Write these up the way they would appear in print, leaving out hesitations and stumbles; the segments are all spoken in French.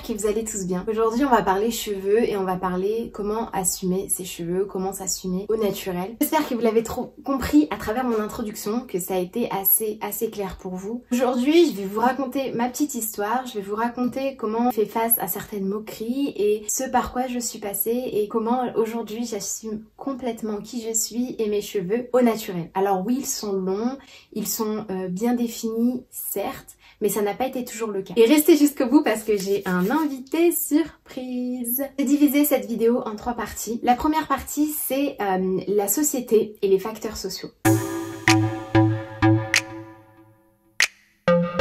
que vous allez tous bien. Aujourd'hui on va parler cheveux et on va parler comment assumer ses cheveux, comment s'assumer au naturel. J'espère que vous l'avez trop compris à travers mon introduction, que ça a été assez clair pour vous. Aujourd'hui je vais vous raconter ma petite histoire, je vais vous raconter comment on fait face à certaines moqueries et ce par quoi je suis passée et comment aujourd'hui j'assume complètement qui je suis et mes cheveux au naturel. Alors oui, ils sont longs, ils sont bien définis certes, mais ça n'a pas été toujours le cas. Et restez jusqu'au bout parce que j'ai un invité surprise. J'ai divisé cette vidéo en 3 parties. La première partie, c'est la société et les facteurs sociaux.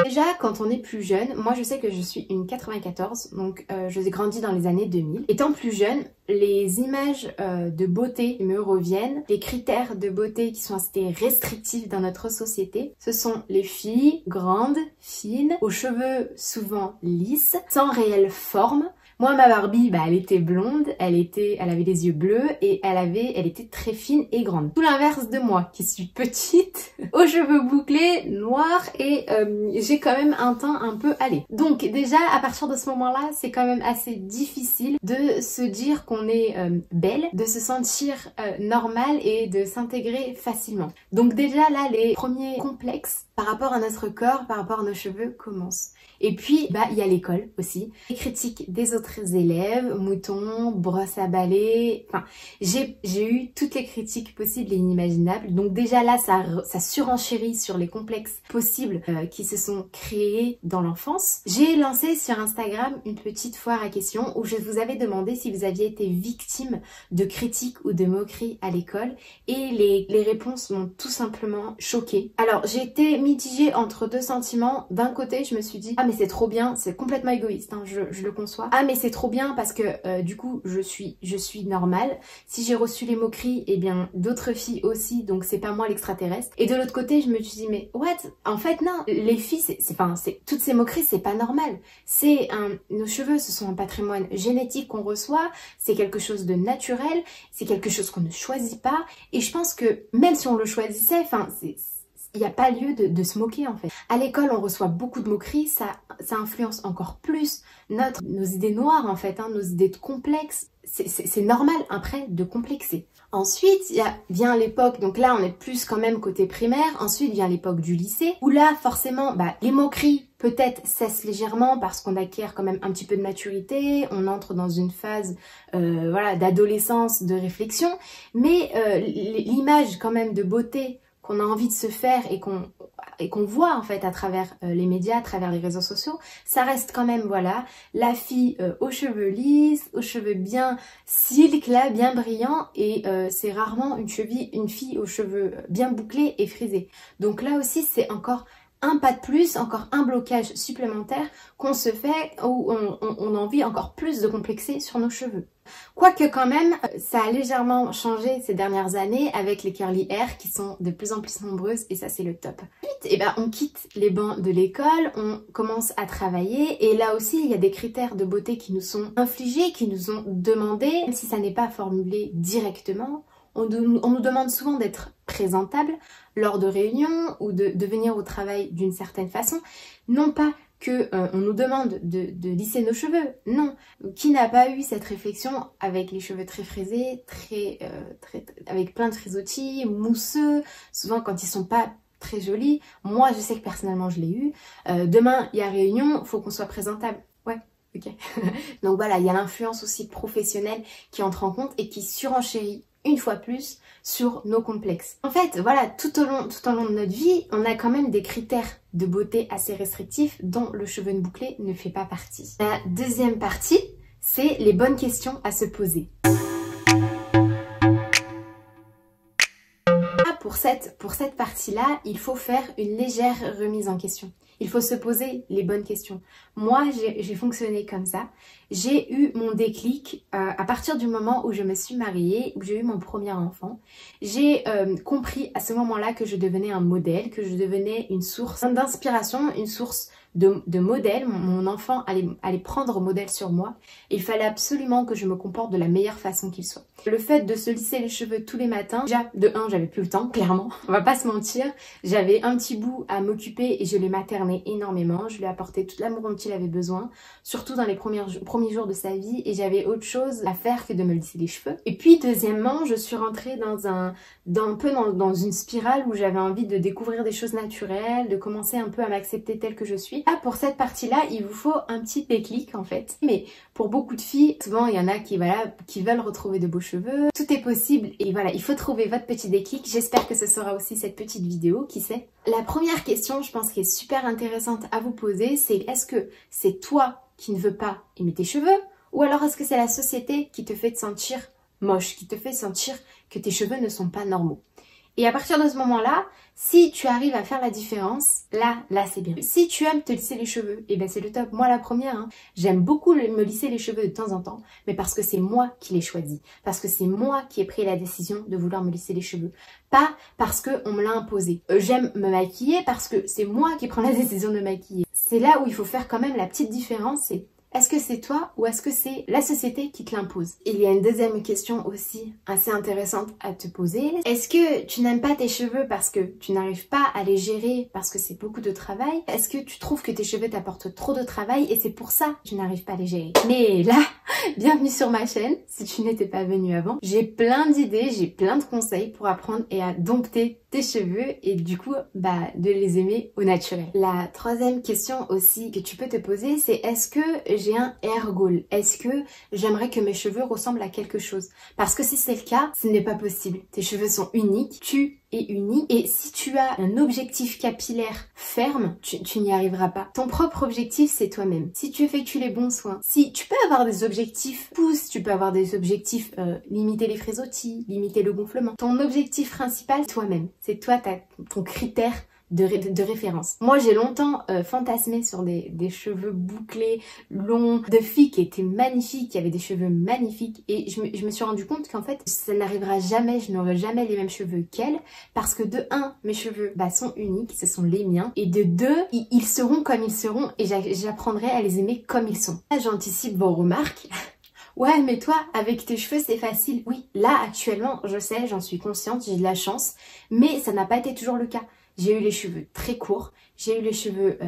Déjà, quand on est plus jeune, moi je sais que je suis une 94, donc je ai grandi dans les années 2000. Étant plus jeune, les images de beauté me reviennent, les critères de beauté qui sont assez restrictifs dans notre société, ce sont les filles grandes, fines, aux cheveux souvent lisses, sans réelle forme. Moi, ma Barbie, elle était blonde, elle avait des yeux bleus et elle était très fine et grande. Tout l'inverse de moi, qui suis petite, aux cheveux bouclés, noirs et j'ai quand même un teint un peu hâlé. Donc déjà, à partir de ce moment-là, c'est quand même assez difficile de se dire qu'on est belle, de se sentir normale et de s'intégrer facilement. Donc déjà là, les premiers complexes par rapport à notre corps, par rapport à nos cheveux commencent. Et puis, il y a l'école aussi. Les critiques des autres élèves, moutons, brosse à balai. Enfin, j'ai eu toutes les critiques possibles et inimaginables. Donc déjà là, ça surenchérit sur les complexes possibles qui se sont créés dans l'enfance. J'ai lancé sur Instagram une petite foire à questions où je vous avais demandé si vous aviez été victime de critiques ou de moqueries à l'école. Et les réponses m'ont tout simplement choquée. Alors, j'ai été mitigée entre 2 sentiments. D'un côté, je me suis dit, mais c'est trop bien, c'est complètement égoïste, hein, je le conçois. Ah mais c'est trop bien parce que du coup je suis normale. Si j'ai reçu les moqueries, eh bien d'autres filles aussi, donc c'est pas moi l'extraterrestre. Et de l'autre côté je me suis dit mais what? En fait non, les filles toutes ces moqueries c'est pas normal. Nos cheveux ce sont un patrimoine génétique qu'on reçoit, c'est quelque chose de naturel, c'est quelque chose qu'on ne choisit pas. Et je pense que même si on le choisissait, il n'y a pas lieu de se moquer en fait. À l'école, on reçoit beaucoup de moqueries, ça influence encore plus nos idées noires en fait, nos idées de complexes. C'est normal après de complexer. Ensuite, vient l'époque, donc là on est plus quand même côté primaire, ensuite vient l'époque du lycée, où là forcément les moqueries peut-être cessent légèrement parce qu'on acquiert quand même un petit peu de maturité, on entre dans une phase d'adolescence, de réflexion, mais l'image quand même de beauté qu'on a envie de se faire et qu'on voit en fait à travers les médias, à travers les réseaux sociaux, ça reste quand même la fille aux cheveux lisses, aux cheveux bien silk là, bien brillants et c'est rarement une fille aux cheveux bien bouclés et frisés. Donc là aussi c'est encore un pas de plus, encore un blocage supplémentaire qu'on se fait où on a envie encore plus de complexer sur nos cheveux. Quoique quand même, ça a légèrement changé ces dernières années avec les curly hair qui sont de plus en plus nombreuses et ça c'est le top. Ensuite, on quitte les bancs de l'école, on commence à travailler et là aussi il y a des critères de beauté qui nous sont infligés, qui nous ont demandé, même si ça n'est pas formulé directement. On nous demande souvent d'être présentable lors de réunions ou de venir au travail d'une certaine façon. Non pas que on nous demande de lisser nos cheveux, non. Qui n'a pas eu cette réflexion avec les cheveux très frisés, avec plein de frisottis, mousseux, souvent quand ils sont pas très jolis. Moi je sais que personnellement je l'ai eu. Demain il y a réunion, faut qu'on soit présentable. Ouais. Ok. Donc voilà, il y a l'influence aussi professionnelle qui entre en compte et qui surenchérit une fois plus sur nos complexes. En fait, tout au long de notre vie, on a quand même des critères de beauté assez restrictifs dont le cheveu bouclé ne fait pas partie. La deuxième partie, c'est les bonnes questions à se poser. Pour cette partie-là, il faut faire une légère remise en question. Il faut se poser les bonnes questions. Moi, j'ai fonctionné comme ça. J'ai eu mon déclic à partir du moment où je me suis mariée, où j'ai eu mon premier enfant. J'ai compris à ce moment-là que je devenais un modèle, que je devenais une source d'inspiration, une source de modèle. Mon enfant allait prendre modèle sur moi. Et il fallait absolument que je me comporte de la meilleure façon qu'il soit. Le fait de se lisser les cheveux tous les matins, déjà, de un, j'avais plus le temps, clairement. On va pas se mentir. J'avais un petit bout à m'occuper et je l'ai materné énormément. Je lui ai apporté tout l'amour dont il avait besoin, surtout dans les premiers jours de sa vie. Et j'avais autre chose à faire que de me lisser les cheveux. Et puis, deuxièmement, je suis rentrée dans une spirale où j'avais envie de découvrir des choses naturelles, de commencer un peu à m'accepter telle que je suis. Ah, pour cette partie-là, il vous faut un petit déclic en fait. Mais pour beaucoup de filles, souvent il y en a qui veulent retrouver de beaux cheveux. Tout est possible et voilà, il faut trouver votre petit déclic. J'espère que ce sera aussi cette petite vidéo, qui sait. La première question, je pense, qui est super intéressante à vous poser, c'est est-ce que c'est toi qui ne veux pas aimer tes cheveux, ou alors est-ce que c'est la société qui te fait te sentir moche, qui te fait sentir que tes cheveux ne sont pas normaux? Et à partir de ce moment-là, si tu arrives à faire la différence, là c'est bien. Si tu aimes te lisser les cheveux, et ben c'est le top. Moi la première, hein, j'aime beaucoup me lisser les cheveux de temps en temps, mais parce que c'est moi qui l'ai choisi. Parce que c'est moi qui ai pris la décision de vouloir me lisser les cheveux. Pas parce qu'on me l'a imposé. J'aime me maquiller parce que c'est moi qui prends la décision de me maquiller. C'est là où il faut faire quand même la petite différence, c'est est-ce que c'est toi ou est-ce que c'est la société qui te l'impose? Il y a une deuxième question aussi assez intéressante à te poser. Est-ce que tu n'aimes pas tes cheveux parce que tu n'arrives pas à les gérer parce que c'est beaucoup de travail? Est-ce que tu trouves que tes cheveux t'apportent trop de travail et c'est pour ça que tu n'arrives pas à les gérer? Mais là, bienvenue sur ma chaîne, si tu n'étais pas venu avant. J'ai plein d'idées, j'ai plein de conseils pour apprendre et à dompter tes cheveux et du coup de les aimer au naturel. La troisième question aussi que tu peux te poser, c'est est-ce que j'ai un hair goal? Est-ce que j'aimerais que mes cheveux ressemblent à quelque chose? Parce que si c'est le cas, ce n'est pas possible. Tes cheveux sont uniques, tu es unique, et si tu as un objectif capillaire ferme, tu n'y arriveras pas. Ton propre objectif, c'est toi-même. Si tu effectues les bons soins, si tu peux avoir des objectifs pouces, tu peux avoir des objectifs limiter les frisottis, limiter le gonflement. Ton objectif principal, toi-même. C'est toi, ton critère de référence. Moi, j'ai longtemps fantasmé sur des cheveux bouclés, longs, de filles qui étaient magnifiques, qui avaient des cheveux magnifiques, et je me suis rendu compte qu'en fait, ça n'arrivera jamais, je n'aurai jamais les mêmes cheveux qu'elle, parce que de un, mes cheveux sont uniques, ce sont les miens, et de deux, ils seront comme ils seront, et j'apprendrai à les aimer comme ils sont. Là, j'anticipe vos remarques. Ouais, mais toi, avec tes cheveux, c'est facile. Oui, là, actuellement, je sais, j'en suis consciente, j'ai de la chance, mais ça n'a pas été toujours le cas. J'ai eu les cheveux très courts, j'ai eu les cheveux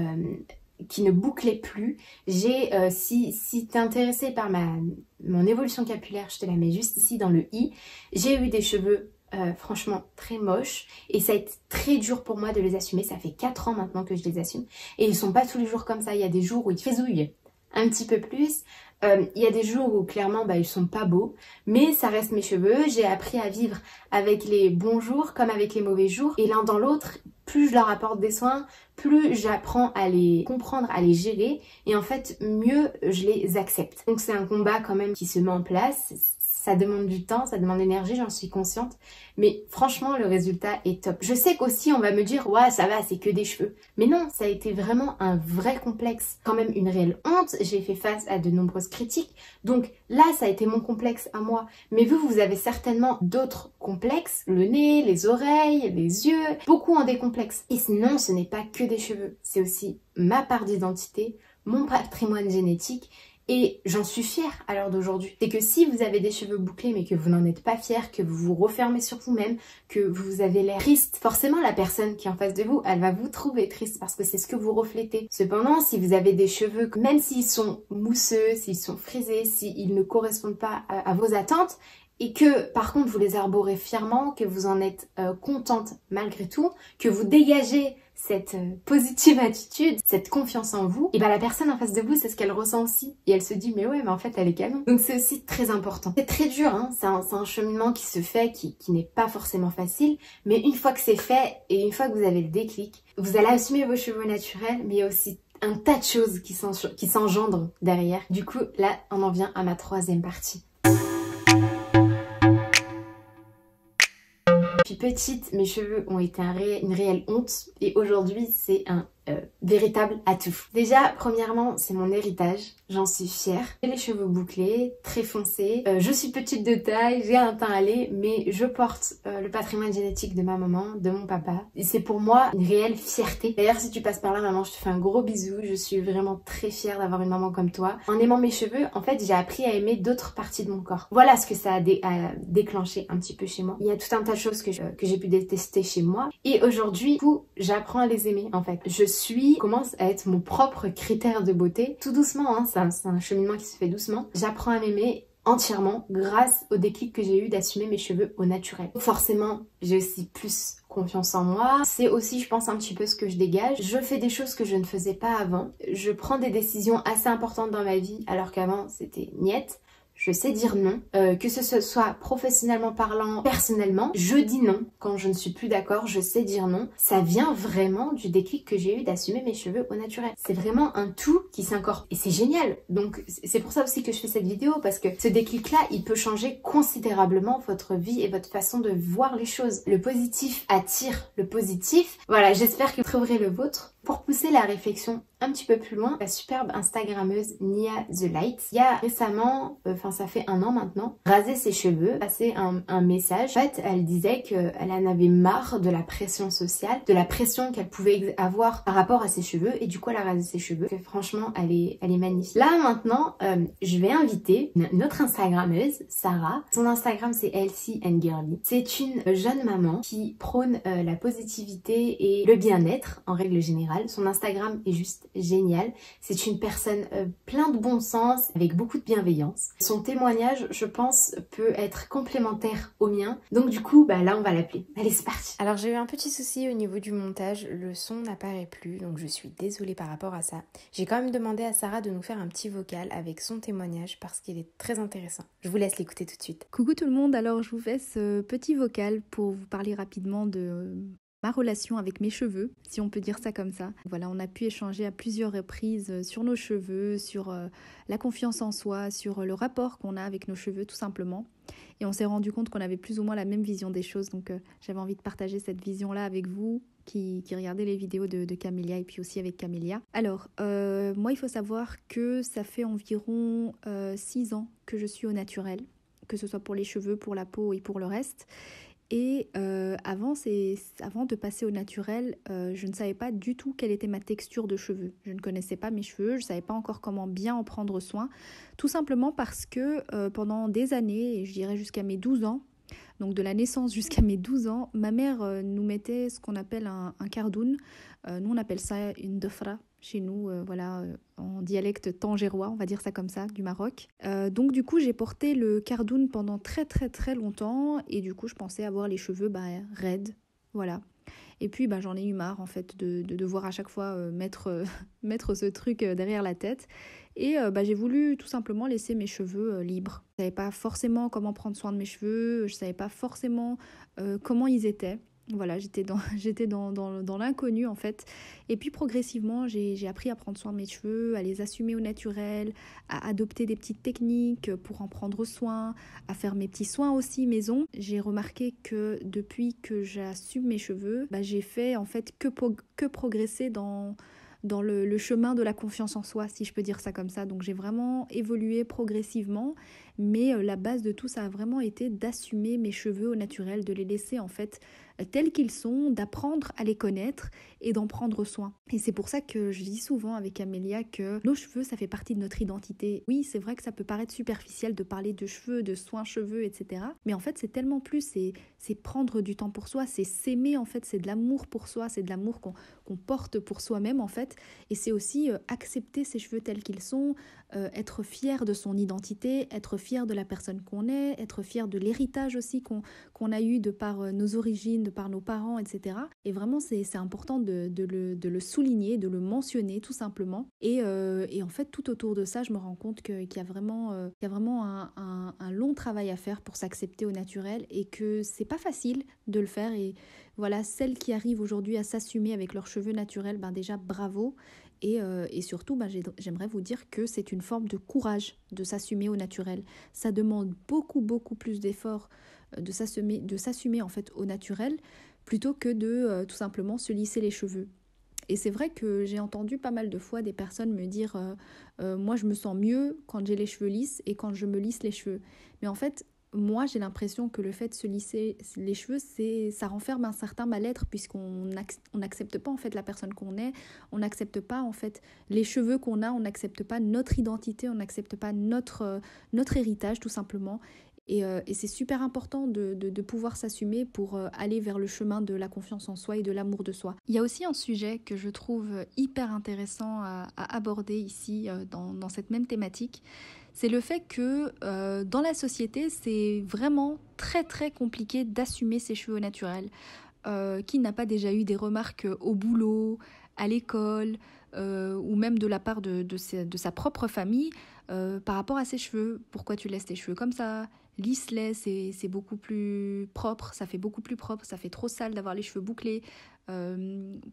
qui ne bouclaient plus. Si t'es intéressé par mon évolution capillaire, je te la mets juste ici dans le i. J'ai eu des cheveux franchement très moches et ça a été très dur pour moi de les assumer. Ça fait 4 ans maintenant que je les assume et ils sont pas tous les jours comme ça. Il y a des jours où ils fésouillent un petit peu plus. Il y a des jours où clairement ils sont pas beaux, mais ça reste mes cheveux. J'ai appris à vivre avec les bons jours comme avec les mauvais jours, et l'un dans l'autre, plus je leur apporte des soins, plus j'apprends à les comprendre, à les gérer, et en fait mieux je les accepte. Donc c'est un combat quand même qui se met en place. Ça demande du temps, ça demande de l'énergie, j'en suis consciente. Mais franchement, le résultat est top. Je sais qu'aussi, on va me dire, ouais, ça va, c'est que des cheveux. Mais non, ça a été vraiment un vrai complexe. Quand même une réelle honte. J'ai fait face à de nombreuses critiques. Donc là, ça a été mon complexe à moi. Mais vous avez certainement d'autres complexes. Le nez, les oreilles, les yeux. Beaucoup ont des complexes. Et sinon, ce n'est pas que des cheveux. C'est aussi ma part d'identité, mon patrimoine génétique. Et j'en suis fière à l'heure d'aujourd'hui. C'est que si vous avez des cheveux bouclés mais que vous n'en êtes pas fier, que vous vous refermez sur vous-même, que vous avez l'air triste, forcément la personne qui est en face de vous, elle va vous trouver triste parce que c'est ce que vous reflétez. Cependant, si vous avez des cheveux, même s'ils sont mousseux, s'ils sont frisés, s'ils ne correspondent pas à vos attentes, et que par contre vous les arborez fièrement, que vous en êtes contente malgré tout, que vous dégagez cette positive attitude, cette confiance en vous, et la personne en face de vous, c'est ce qu'elle ressent aussi. Et elle se dit, mais ouais, mais en fait, elle est canon. Donc c'est aussi très important. C'est très dur, hein, c'est un cheminement qui se fait, qui n'est pas forcément facile, mais une fois que c'est fait, et une fois que vous avez le déclic, vous allez assumer vos cheveux naturels, mais il y a aussi un tas de choses qui s'engendrent derrière. Du coup, là, on en vient à ma troisième partie. Depuis petite, mes cheveux ont été une réelle honte et aujourd'hui c'est un véritable atout. Déjà, premièrement, c'est mon héritage, j'en suis fière. J'ai les cheveux bouclés, très foncés, je suis petite de taille, j'ai un teint allé, mais je porte le patrimoine génétique de ma maman, de mon papa. Et c'est pour moi une réelle fierté. D'ailleurs, si tu passes par là, maman, je te fais un gros bisou. Je suis vraiment très fière d'avoir une maman comme toi. En aimant mes cheveux, en fait, j'ai appris à aimer d'autres parties de mon corps. Voilà ce que ça a déclenché un petit peu chez moi. Il y a tout un tas de choses que j'ai pu détester chez moi. Et aujourd'hui, du coup, j'apprends à les aimer, en fait. Commence à être mon propre critère de beauté. Tout doucement, hein, c'est un cheminement qui se fait doucement. J'apprends à m'aimer entièrement grâce au déclic que j'ai eu d'assumer mes cheveux au naturel. Forcément, j'ai aussi plus confiance en moi. C'est aussi, je pense, un petit peu ce que je dégage. Je fais des choses que je ne faisais pas avant. Je prends des décisions assez importantes dans ma vie alors qu'avant, c'était niette. Je sais dire non, que ce soit professionnellement parlant, personnellement, je dis non quand je ne suis plus d'accord, je sais dire non. Ça vient vraiment du déclic que j'ai eu d'assumer mes cheveux au naturel. C'est vraiment un tout qui s'incorpore et c'est génial. Donc c'est pour ça aussi que je fais cette vidéo parce que ce déclic-là, il peut changer considérablement votre vie et votre façon de voir les choses. Le positif attire le positif. Voilà, j'espère que vous trouverez le vôtre. Pour pousser la réflexion un petit peu plus loin, la superbe Instagrammeuse Nia The Light, il y a récemment, ça fait 1 an maintenant, rasé ses cheveux, passé un message. En fait, elle disait qu'elle en avait marre de la pression sociale, de la pression qu'elle pouvait avoir par rapport à ses cheveux et du coup elle a rasé ses cheveux. Que franchement, elle est magnifique. Là maintenant, je vais inviter une autre Instagrammeuse, Sarah. Son Instagram c'est Healthy and Girly. C'est une jeune maman qui prône la positivité et le bien-être en règle générale. Son Instagram est juste génial. C'est une personne plein de bon sens, avec beaucoup de bienveillance. Son témoignage, je pense, peut être complémentaire au mien. Donc du coup, là, on va l'appeler. Allez, c'est parti. Alors, j'ai eu un petit souci au niveau du montage. Le son n'apparaît plus, donc je suis désolée par rapport à ça. J'ai quand même demandé à Sarah de nous faire un petit vocal avec son témoignage parce qu'il est très intéressant. Je vous laisse l'écouter tout de suite. Coucou tout le monde, alors je vous fais ce petit vocal pour vous parler rapidement de ma relation avec mes cheveux, si on peut dire ça comme ça. Voilà, on a pu échanger à plusieurs reprises sur nos cheveux, sur la confiance en soi, sur le rapport qu'on a avec nos cheveux tout simplement. Et on s'est rendu compte qu'on avait plus ou moins la même vision des choses, donc j'avais envie de partager cette vision-là avec vous qui regardez les vidéos de Camélia et puis aussi avec Camélia. Alors, moi il faut savoir que ça fait environ 6 ans que je suis au naturel, que ce soit pour les cheveux, pour la peau et pour le reste. Et avant de passer au naturel, je ne savais pas du tout quelle était ma texture de cheveux. Je ne connaissais pas mes cheveux, je ne savais pas encore comment bien en prendre soin. Tout simplement parce que pendant des années, et je dirais jusqu'à mes 12 ans, donc de la naissance jusqu'à mes 12 ans, ma mère nous mettait ce qu'on appelle un cardoun. Nous on appelle ça une defra chez nous, en dialecte tangérois, on va dire ça comme ça, du Maroc. Donc du coup j'ai porté le cardoun pendant très très très longtemps et du coup je pensais avoir les cheveux raides, voilà. Et puis j'en ai eu marre en fait de devoir à chaque fois mettre ce truc derrière la tête. Et j'ai voulu tout simplement laisser mes cheveux libres. Je ne savais pas forcément comment prendre soin de mes cheveux, je ne savais pas forcément comment ils étaient. Voilà, j'étais dans l'inconnu en fait. Et puis progressivement, j'ai appris à prendre soin de mes cheveux, à les assumer au naturel, à adopter des petites techniques pour en prendre soin, à faire mes petits soins aussi maison. J'ai remarqué que depuis que j'assume mes cheveux, j'ai fait en fait que progresser dans le chemin de la confiance en soi, si je peux dire ça comme ça. Donc j'ai vraiment évolué progressivement, mais la base de tout ça a vraiment été d'assumer mes cheveux au naturel, de les laisser en fait tels qu'ils sont, d'apprendre à les connaître et d'en prendre soin. Et c'est pour ça que je dis souvent avec Amélia que nos cheveux, ça fait partie de notre identité. Oui, c'est vrai que ça peut paraître superficiel de parler de cheveux, de soins cheveux, etc. Mais en fait, c'est tellement plus, c'est prendre du temps pour soi, c'est s'aimer en fait, c'est de l'amour pour soi, c'est de l'amour qu'on porte pour soi-même en fait. Et c'est aussi accepter ses cheveux tels qu'ils sont, être fier de son identité, être fier de la personne qu'on est, être fier de l'héritage aussi qu'on a eu de par nos origines, de par nos parents, etc. Et vraiment, c'est important de le souligner, de le mentionner tout simplement. Et en fait, tout autour de ça, je me rends compte qu'il y a vraiment un long travail à faire pour s'accepter au naturel et que c'est pas facile de le faire. Et voilà, celles qui arrivent aujourd'hui à s'assumer avec leurs cheveux naturels, déjà bravo. Et surtout, j'aimerais vous dire que c'est une forme de courage de s'assumer au naturel. Ça demande beaucoup, beaucoup plus d'efforts de s'assumer en fait au naturel plutôt que de tout simplement se lisser les cheveux. Et c'est vrai que j'ai entendu pas mal de fois des personnes me dire moi je me sens mieux quand j'ai les cheveux lisses et quand je me lisse les cheveux. Mais en fait, moi j'ai l'impression que le fait de se lisser les cheveux, ça renferme un certain mal-être puisqu'on n'accepte pas en fait la personne qu'on est, on n'accepte pas en fait les cheveux qu'on a, on n'accepte pas notre identité, on n'accepte pas notre héritage tout simplement. Et c'est super important de pouvoir s'assumer pour aller vers le chemin de la confiance en soi et de l'amour de soi. Il y a aussi un sujet que je trouve hyper intéressant à aborder ici dans cette même thématique. C'est le fait que dans la société, c'est vraiment très très compliqué d'assumer ses cheveux naturels. Qui n'a pas déjà eu des remarques au boulot, à l'école, ou même de la part de sa propre famille par rapport à ses cheveux. Pourquoi tu laisses tes cheveux comme ça ? Lisse-les, c'est beaucoup plus propre, ça fait beaucoup plus propre, ça fait trop sale d'avoir les cheveux bouclés.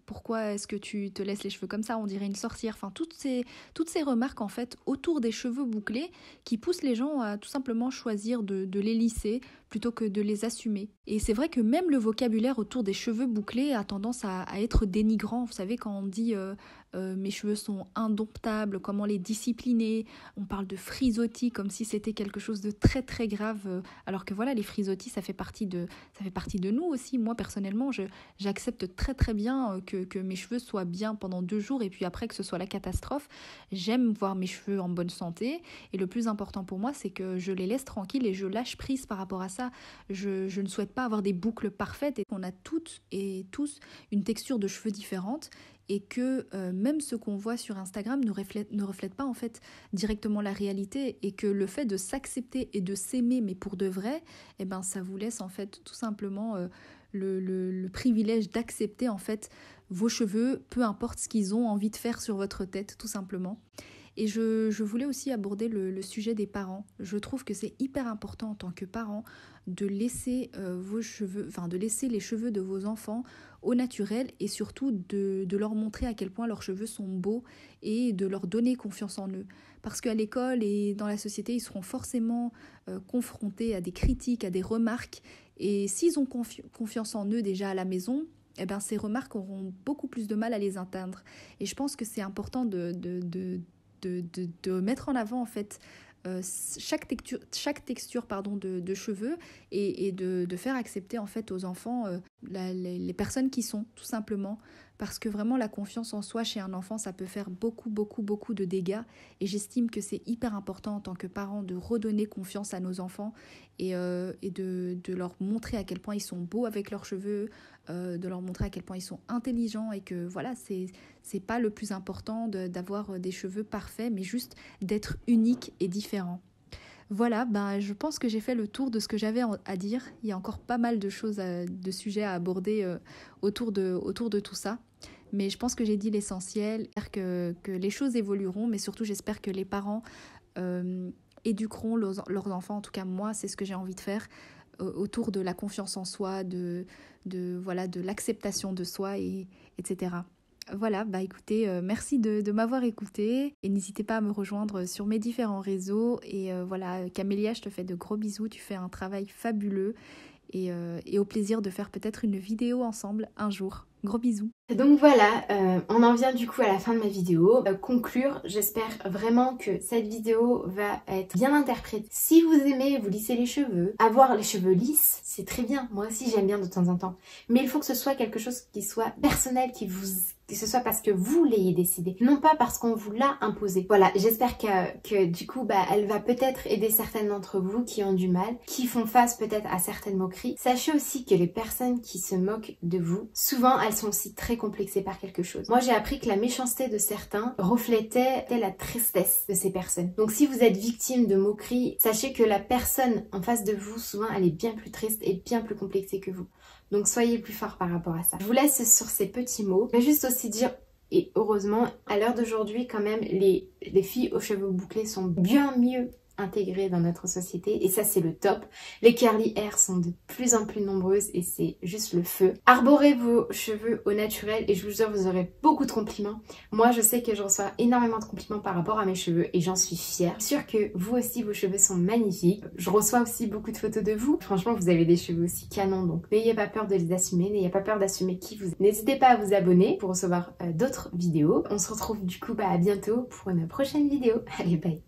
Pourquoi est-ce que tu te laisses les cheveux comme ça ? On dirait une sorcière. Enfin, toutes ces remarques en fait autour des cheveux bouclés qui poussent les gens à tout simplement choisir de les lisser plutôt que de les assumer. Et c'est vrai que même le vocabulaire autour des cheveux bouclés a tendance à être dénigrant. Vous savez, quand on dit mes cheveux sont indomptables, comment les discipliner, on parle de frisottis comme si c'était quelque chose de très très grave, alors que voilà, les frisottis ça fait partie de nous aussi. Moi personnellement, j'accepte très très bien que mes cheveux soient bien pendant 2 jours et puis après que ce soit la catastrophe. J'aime voir mes cheveux en bonne santé et le plus important pour moi c'est que je les laisse tranquilles et je lâche prise par rapport à ça. Je ne souhaite pas avoir des boucles parfaites et on a toutes et tous une texture de cheveux différente et que même ce qu'on voit sur Instagram ne reflète pas en fait directement la réalité et que le fait de s'accepter et de s'aimer mais pour de vrai, eh ben, ça vous laisse en fait tout simplement le privilège d'accepter en fait vos cheveux, peu importe ce qu'ils ont envie de faire sur votre tête tout simplement. Et je voulais aussi aborder le sujet des parents. Je trouve que c'est hyper important en tant que parent de laisser de laisser les cheveux de vos enfants au naturel et surtout de leur montrer à quel point leurs cheveux sont beaux et de leur donner confiance en eux. Parce qu'à l'école et dans la société, ils seront forcément confrontés à des critiques, à des remarques. Et s'ils ont confiance en eux déjà à la maison, eh ben, ces remarques auront beaucoup plus de mal à les atteindre. Et je pense que c'est important de mettre en avant en fait chaque texture de cheveux et de faire accepter en fait aux enfants les personnes qui sont tout simplement, parce que vraiment la confiance en soi chez un enfant ça peut faire beaucoup de dégâts et j'estime que c'est hyper important en tant que parent de redonner confiance à nos enfants et de leur montrer à quel point ils sont beaux avec leurs cheveux, de leur montrer à quel point ils sont intelligents et que voilà, c'est pas le plus important d'avoir des cheveux parfaits mais juste d'être unique et différent. Voilà, je pense que j'ai fait le tour de ce que j'avais à dire. Il y a encore pas mal de choses, de sujets à aborder autour de tout ça. Mais je pense que j'ai dit l'essentiel, que les choses évolueront, mais surtout j'espère que les parents éduqueront leurs enfants. En tout cas, moi, c'est ce que j'ai envie de faire autour de la confiance en soi, de l'acceptation de soi, etc. Voilà, écoutez, merci de m'avoir écouté et n'hésitez pas à me rejoindre sur mes différents réseaux et voilà, Camélia, je te fais de gros bisous, tu fais un travail fabuleux et au plaisir de faire peut-être une vidéo ensemble un jour. Gros bisous. Donc voilà, on en vient du coup à la fin de ma vidéo. Conclure, j'espère vraiment que cette vidéo va être bien interprétée. Si vous aimez vous lisser les cheveux, avoir les cheveux lisses, c'est très bien. Moi aussi j'aime bien de temps en temps. Mais il faut que ce soit quelque chose qui soit personnel, que ce soit parce que vous l'ayez décidé, non pas parce qu'on vous l'a imposé. Voilà, j'espère que du coup elle va peut-être aider certaines d'entre vous qui ont du mal, qui font face peut-être à certaines moqueries. Sachez aussi que les personnes qui se moquent de vous, souvent elles sont aussi très complexées par quelque chose. Moi j'ai appris que la méchanceté de certains reflétait la tristesse de ces personnes. Donc si vous êtes victime de moqueries, sachez que la personne en face de vous, souvent elle est bien plus triste et bien plus complexée que vous. Donc soyez plus fort par rapport à ça. Je vous laisse sur ces petits mots. Je vais juste aussi dire, et heureusement, à l'heure d'aujourd'hui quand même, les filles aux cheveux bouclés sont bien mieux intégrées dans notre société et ça c'est le top. Les curly hair sont de plus en plus nombreuses et c'est juste le feu. Arborez vos cheveux au naturel et je vous jure vous aurez beaucoup de compliments. Moi je sais que je reçois énormément de compliments par rapport à mes cheveux et j'en suis fière. Je suis sûre que vous aussi vos cheveux sont magnifiques. Je reçois aussi beaucoup de photos de vous. Franchement vous avez des cheveux aussi canons donc n'ayez pas peur de les assumer, n'ayez pas peur d'assumer qui vous êtes. N'hésitez pas à vous abonner pour recevoir d'autres vidéos. On se retrouve du coup à bientôt pour une prochaine vidéo. Allez bye.